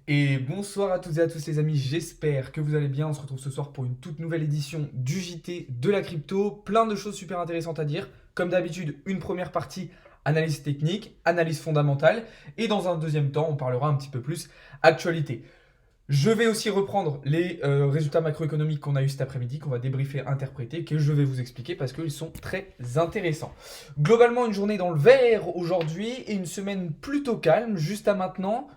Et bonsoir à toutes et à tous les amis, j'espère que vous allez bien. On se retrouve ce soir pour une toute nouvelle édition du JT de la crypto. Plein de choses super intéressantes à dire. Comme d'habitude, une première partie analyse technique, analyse fondamentale. Et dans un deuxième temps, on parlera un petit peu plus actualité. Je vais aussi reprendre les résultats macroéconomiques qu'on a eu cet après-midi, qu'on va débriefer, interpréter, que je vais vous expliquer parce qu'ils sont très intéressants. Globalement, une journée dans le vert aujourd'hui et une semaine plutôt calme jusqu'à maintenant,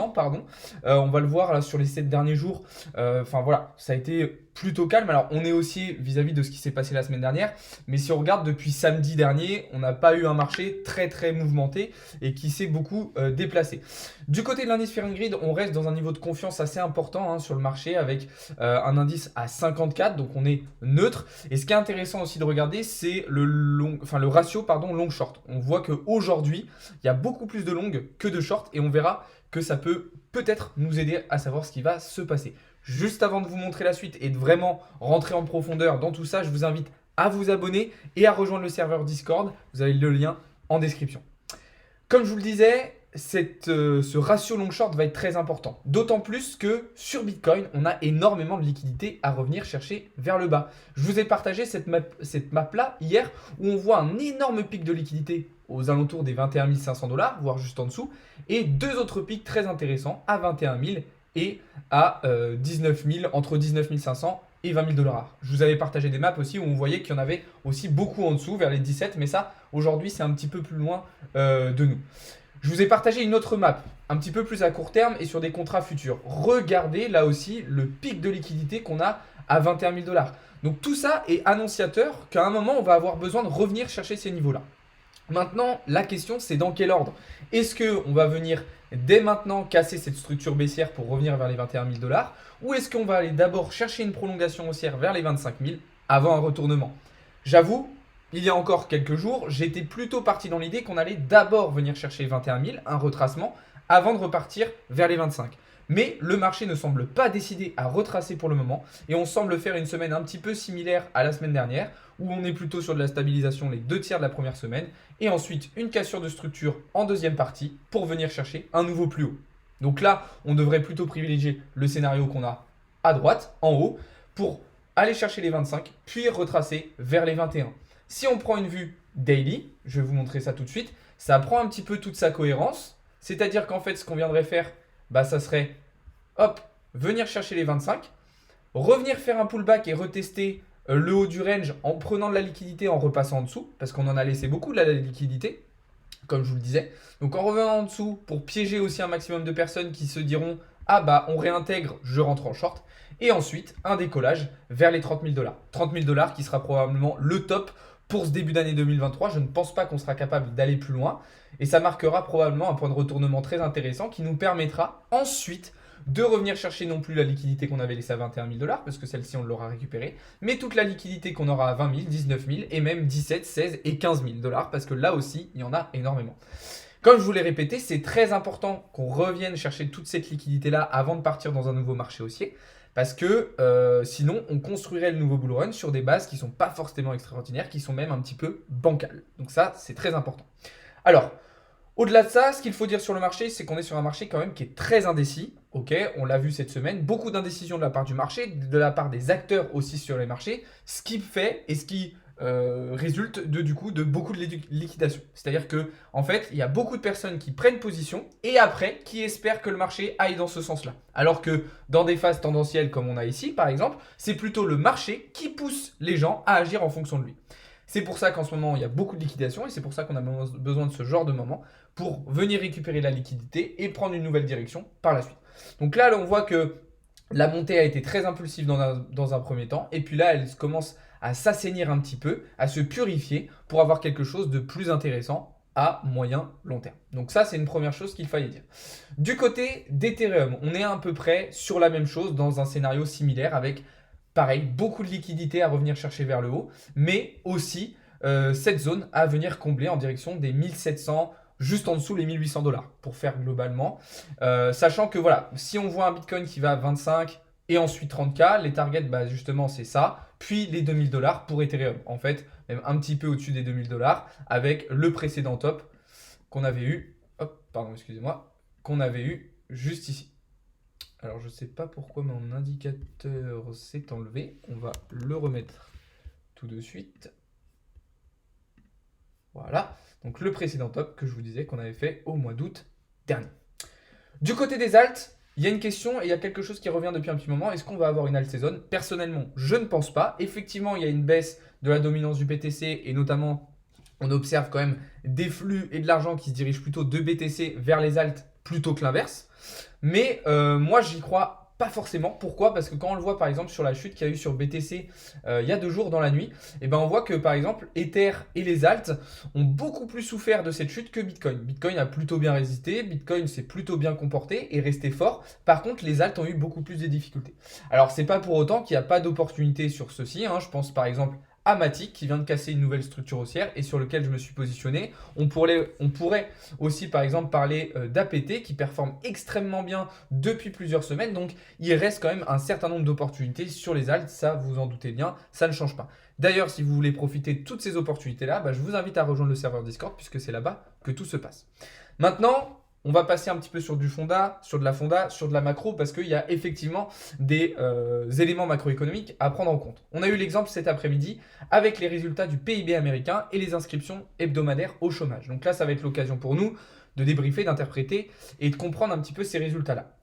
pardon. On va le voir là sur les 7 derniers jours. Enfin voilà, ça a été plutôt calme. Alors on est aussi vis-à-vis de ce qui s'est passé la semaine dernière, mais si on regarde depuis samedi dernier, on n'a pas eu un marché très très mouvementé et qui s'est beaucoup déplacé. Du côté de l'indice Fear and Greed, on reste dans un niveau de confiance assez important sur le marché avec un indice à 54, donc on est neutre. Et ce qui est intéressant aussi de regarder, c'est le ratio long short. On voit qu'aujourd'hui, il y a beaucoup plus de long que de short et on verra que ça peut peut-être nous aider à savoir ce qui va se passer. Juste avant de vous montrer la suite et de vraiment rentrer en profondeur dans tout ça, je vous invite à vous abonner et à rejoindre le serveur Discord. Vous avez le lien en description. Comme je vous le disais, ce ratio long short va être très important. D'autant plus que sur Bitcoin, on a énormément de liquidités à revenir chercher vers le bas. Je vous ai partagé cette map-là hier où on voit un énorme pic de liquidité aux alentours des 21 500 $, voire juste en dessous, et deux autres pics très intéressants à 21 000 et à 19 000, entre 19 500 et 20 000 $. Je vous avais partagé des maps aussi où on voyait qu'il y en avait aussi beaucoup en dessous, vers les 17, mais ça, aujourd'hui, c'est un petit peu plus loin de nous. Je vous ai partagé une autre map, un petit peu plus à court terme et sur des contrats futurs. Regardez là aussi le pic de liquidité qu'on a à 21 000 $. Donc tout ça est annonciateur qu'à un moment, on va avoir besoin de revenir chercher ces niveaux-là. Maintenant, la question, c'est dans quel ordre? Est-ce qu'on va venir dès maintenant casser cette structure baissière pour revenir vers les 21 000 $ ou est-ce qu'on va aller d'abord chercher une prolongation haussière vers les 25 000 avant un retournement? J'avoue, il y a encore quelques jours, j'étais plutôt parti dans l'idée qu'on allait d'abord venir chercher 21 000, un retracement, avant de repartir vers les 25. Mais le marché ne semble pas décidé à retracer pour le moment et on semble faire une semaine un petit peu similaire à la semaine dernière où on est plutôt sur de la stabilisation les 2 tiers de la première semaine et ensuite une cassure de structure en deuxième partie pour venir chercher un nouveau plus haut. Donc là, on devrait plutôt privilégier le scénario qu'on a à droite, en haut, pour aller chercher les 25 puis retracer vers les 21. Si on prend une vue daily, je vais vous montrer ça tout de suite, ça prend un petit peu toute sa cohérence, c'est-à-dire qu'en fait ce qu'on viendrait faire, ça serait hop, venir chercher les 25, revenir faire un pullback et retester le haut du range en prenant de la liquidité en repassant en dessous, parce qu'on en a laissé beaucoup de la liquidité, comme je vous le disais. Donc en revenant en dessous pour piéger aussi un maximum de personnes qui se diront ah on réintègre, je rentre en short. Et ensuite un décollage vers les 30 000 $. 30 000 $ qui sera probablement le top pour ce début d'année 2023. Je ne pense pas qu'on sera capable d'aller plus loin. Et ça marquera probablement un point de retournement très intéressant qui nous permettra ensuite de revenir chercher non plus la liquidité qu'on avait laissée à 21 000 $, parce que celle-ci on l'aura récupérée, mais toute la liquidité qu'on aura à 20 000, 19 000 et même 17, 16 et 15 000 $, parce que là aussi il y en a énormément. Comme je vous l'ai répété, c'est très important qu'on revienne chercher toute cette liquidité-là avant de partir dans un nouveau marché haussier. Parce que sinon, on construirait le nouveau bull run sur des bases qui ne sont pas forcément extraordinaires, qui sont même un petit peu bancales. Donc ça, c'est très important. Alors, au-delà de ça, ce qu'il faut dire sur le marché, c'est qu'on est sur un marché quand même qui est très indécis. Ok, on l'a vu cette semaine, beaucoup d'indécision de la part du marché, de la part des acteurs aussi sur les marchés, ce qui fait et ce qui résulte de beaucoup de liquidation. C'est-à-dire que en fait, il y a beaucoup de personnes qui prennent position et après qui espèrent que le marché aille dans ce sens-là. Alors que dans des phases tendancielles comme on a ici, par exemple, c'est plutôt le marché qui pousse les gens à agir en fonction de lui. C'est pour ça qu'en ce moment, il y a beaucoup de liquidation et c'est pour ça qu'on a besoin de ce genre de moment pour venir récupérer la liquidité et prendre une nouvelle direction par la suite. Donc là, on voit que la montée a été très impulsive dans un premier temps et puis là, elle commence à s'assainir un petit peu, à se purifier pour avoir quelque chose de plus intéressant à moyen long terme. Donc ça, c'est une première chose qu'il fallait dire. Du côté d'Ethereum, on est à peu près sur la même chose dans un scénario similaire avec pareil, beaucoup de liquidités à revenir chercher vers le haut, mais aussi cette zone à venir combler en direction des 1700, juste en dessous les 1800 $, pour faire globalement. Sachant que voilà, si on voit un Bitcoin qui va à 25 et ensuite 30K, les targets, justement, c'est ça, puis les 2000 $ pour Ethereum. En fait, même un petit peu au-dessus des 2000 $ avec le précédent top qu'on avait eu, qu'on avait eu juste ici. Alors je sais pas pourquoi mon indicateur s'est enlevé. On va le remettre tout de suite. Voilà. Donc le précédent top que je vous disais qu'on avait fait au mois d'août dernier. Du côté des alts, il y a une question et il y a quelque chose qui revient depuis un petit moment. Est-ce qu'on va avoir une alt saison? Personnellement, je ne pense pas. Effectivement, il y a une baisse de la dominance du BTC et notamment, on observe quand même des flux et de l'argent qui se dirigent plutôt de BTC vers les alts plutôt que l'inverse. Mais moi, j'y crois pas forcément. Pourquoi? Parce que quand on le voit par exemple sur la chute qu'il y a eu sur BTC il y a 2 jours dans la nuit, et ben on voit que par exemple Ether et les alts ont beaucoup plus souffert de cette chute que Bitcoin. Bitcoin a plutôt bien résisté, Bitcoin s'est plutôt bien comporté et resté fort. Par contre, les alts ont eu beaucoup plus de difficultés. Alors c'est pas pour autant qu'il n'y a pas d'opportunité sur ceci, hein. Je pense par exemple à Matic qui vient de casser une nouvelle structure haussière et sur lequel je me suis positionné. On pourrait aussi par exemple parler d'APT qui performe extrêmement bien depuis plusieurs semaines. Donc il reste quand même un certain nombre d'opportunités sur les alts, ça vous en doutez bien, ça ne change pas. D'ailleurs, si vous voulez profiter de toutes ces opportunités-là, je vous invite à rejoindre le serveur Discord puisque c'est là-bas que tout se passe. Maintenant, on va passer un petit peu sur du fonda, sur de la macro, parce qu'il y a effectivement des éléments macroéconomiques à prendre en compte. On a eu l'exemple cet après-midi avec les résultats du PIB américain et les inscriptions hebdomadaires au chômage. Donc là, ça va être l'occasion pour nous de débriefer, d'interpréter et de comprendre un petit peu ces résultats-là.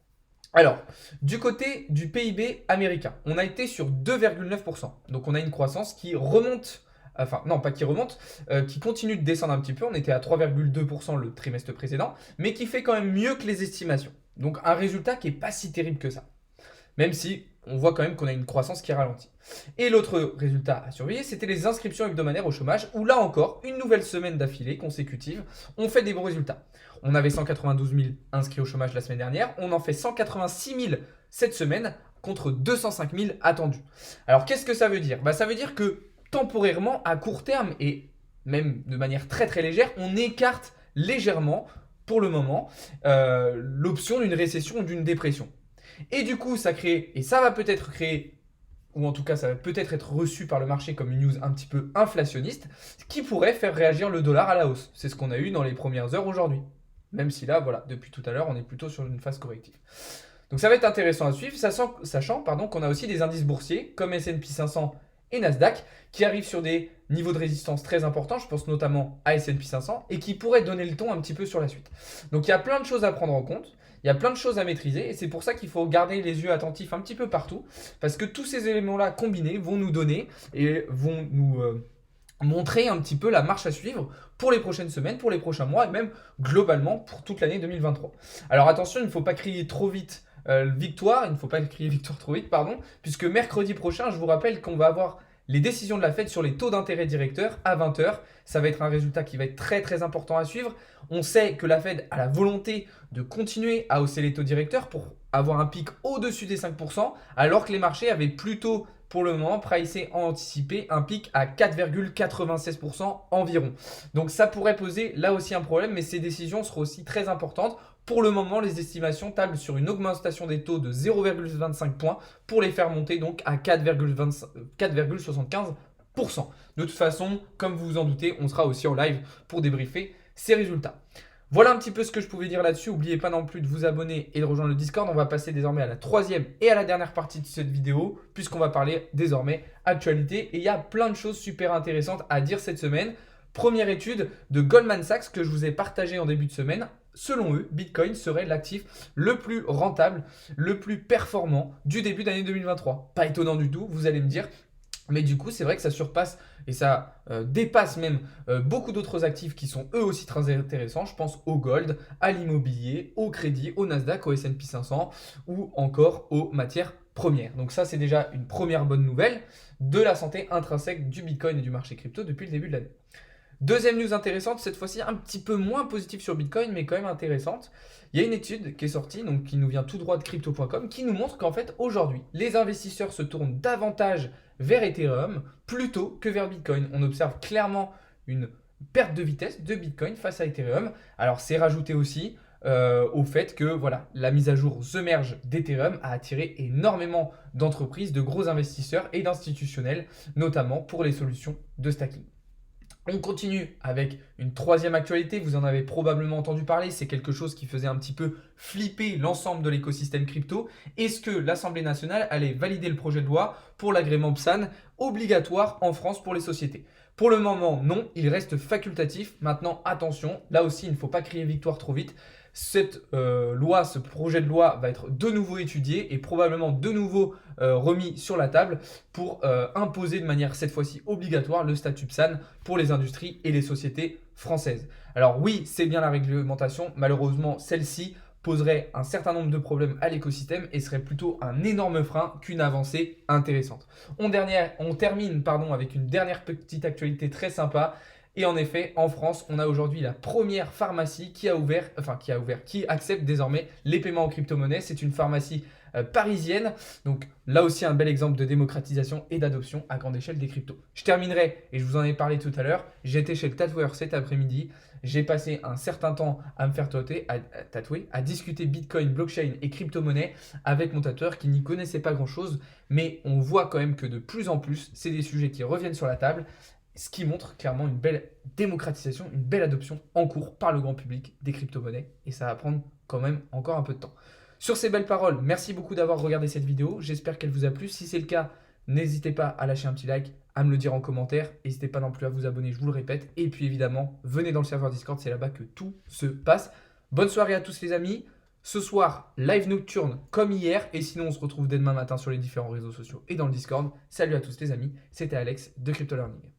Alors, du côté du PIB américain, on a été sur 2,9%. Donc on a une croissance qui remonte. Enfin, non, pas qui remonte, qui continue de descendre un petit peu. On était à 3,2% le trimestre précédent, mais qui fait quand même mieux que les estimations. Donc un résultat qui n'est pas si terrible que ça. Même si on voit quand même qu'on a une croissance qui ralentit. Et l'autre résultat à surveiller, c'était les inscriptions hebdomadaires au chômage, où là encore, une nouvelle semaine d'affilée consécutive, on fait des bons résultats. On avait 192 000 inscrits au chômage la semaine dernière, on en fait 186 000 cette semaine, contre 205 000 attendus. Alors qu'est-ce que ça veut dire? Ça veut dire que temporairement, à court terme et même de manière très très légère, on écarte légèrement, pour le moment, l'option d'une récession ou d'une dépression. Et du coup, ça crée, et ça va peut-être créer, ou en tout cas ça va peut-être être reçu par le marché comme une news un petit peu inflationniste, qui pourrait faire réagir le dollar à la hausse. C'est ce qu'on a eu dans les premières heures aujourd'hui. Même si là, voilà, depuis tout à l'heure, on est plutôt sur une phase corrective. Donc ça va être intéressant à suivre, sachant qu'on a aussi des indices boursiers comme S&P 500 et Nasdaq qui arrivent sur des niveaux de résistance très importants, je pense notamment à S&P 500, et qui pourraient donner le ton un petit peu sur la suite. Donc il y a plein de choses à prendre en compte, il y a plein de choses à maîtriser, et c'est pour ça qu'il faut garder les yeux attentifs un petit peu partout, parce que tous ces éléments-là combinés vont nous donner et vont nous montrer un petit peu la marche à suivre pour les prochaines semaines, pour les prochains mois, et même globalement pour toute l'année 2023. Alors attention, il ne faut pas crier trop vite victoire, il ne faut pas crier victoire trop vite, pardon, puisque mercredi prochain, je vous rappelle qu'on va avoir les décisions de la Fed sur les taux d'intérêt directeurs à 20h. Ça va être un résultat qui va être très très important à suivre. On sait que la Fed a la volonté de continuer à hausser les taux directeurs pour avoir un pic au-dessus des 5%, alors que les marchés avaient plutôt pour le moment pricé anticipé un pic à 4,96% environ. Donc ça pourrait poser là aussi un problème, mais ces décisions seront aussi très importantes. Pour le moment, les estimations tablent sur une augmentation des taux de 0,25 points pour les faire monter donc à 4,75%. De toute façon, comme vous vous en doutez, on sera aussi en live pour débriefer ces résultats. Voilà un petit peu ce que je pouvais dire là-dessus. N'oubliez pas non plus de vous abonner et de rejoindre le Discord. On va passer désormais à la troisième et à la dernière partie de cette vidéo, puisqu'on va parler désormais actualité. Et il y a plein de choses super intéressantes à dire cette semaine. Première étude de Goldman Sachs que je vous ai partagée en début de semaine. Selon eux, Bitcoin serait l'actif le plus rentable, le plus performant du début d'année 2023. Pas étonnant du tout, vous allez me dire. Mais du coup, c'est vrai que ça surpasse et ça dépasse même beaucoup d'autres actifs qui sont eux aussi très intéressants. Je pense au gold, à l'immobilier, au crédit, au Nasdaq, au S&P 500 ou encore aux matières premières. Donc ça, c'est déjà une première bonne nouvelle de la santé intrinsèque du Bitcoin et du marché crypto depuis le début de l'année. Deuxième news intéressante, cette fois-ci un petit peu moins positive sur Bitcoin, mais quand même intéressante. Il y a une étude qui est sortie, donc qui nous vient tout droit de crypto.com, qui nous montre qu'en fait, aujourd'hui, les investisseurs se tournent davantage vers Ethereum plutôt que vers Bitcoin. On observe clairement une perte de vitesse de Bitcoin face à Ethereum. Alors, c'est rajouté aussi au fait que voilà, la mise à jour The Merge d'Ethereum a attiré énormément d'entreprises, de gros investisseurs et d'institutionnels, notamment pour les solutions de stacking. On continue avec une troisième actualité, vous en avez probablement entendu parler, c'est quelque chose qui faisait un petit peu flipper l'ensemble de l'écosystème crypto. Est-ce que l'Assemblée nationale allait valider le projet de loi pour l'agrément PSAN obligatoire en France pour les sociétés? Pour le moment, non, il reste facultatif. Maintenant, attention, là aussi, il ne faut pas crier victoire trop vite. Cette loi, ce projet de loi va être de nouveau étudié et probablement de nouveau remis sur la table pour imposer de manière cette fois-ci obligatoire le statut PSAN pour les industries et les sociétés françaises. Alors oui, c'est bien la réglementation, malheureusement celle-ci poserait un certain nombre de problèmes à l'écosystème et serait plutôt un énorme frein qu'une avancée intéressante. On termine avec une dernière petite actualité très sympa. Et en effet, en France, on a aujourd'hui la première pharmacie qui accepte désormais les paiements en crypto-monnaie. C'est une pharmacie parisienne. Donc là aussi, un bel exemple de démocratisation et d'adoption à grande échelle des cryptos. Je terminerai, et je vous en ai parlé tout à l'heure, j'étais chez le tatoueur cet après-midi. J'ai passé un certain temps à me faire tatouer, à discuter Bitcoin, blockchain et crypto-monnaie avec mon tatoueur qui n'y connaissait pas grand-chose. Mais on voit quand même que de plus en plus, c'est des sujets qui reviennent sur la table. Ce qui montre clairement une belle démocratisation, une belle adoption en cours par le grand public des crypto-monnaies. Et ça va prendre quand même encore un peu de temps. Sur ces belles paroles, merci beaucoup d'avoir regardé cette vidéo. J'espère qu'elle vous a plu. Si c'est le cas, n'hésitez pas à lâcher un petit like, à me le dire en commentaire. N'hésitez pas non plus à vous abonner, je vous le répète. Et puis évidemment, venez dans le serveur Discord, c'est là-bas que tout se passe. Bonne soirée à tous les amis. Ce soir, live nocturne comme hier. Et sinon, on se retrouve dès demain matin sur les différents réseaux sociaux et dans le Discord. Salut à tous les amis, c'était Alex de Crypto Learning.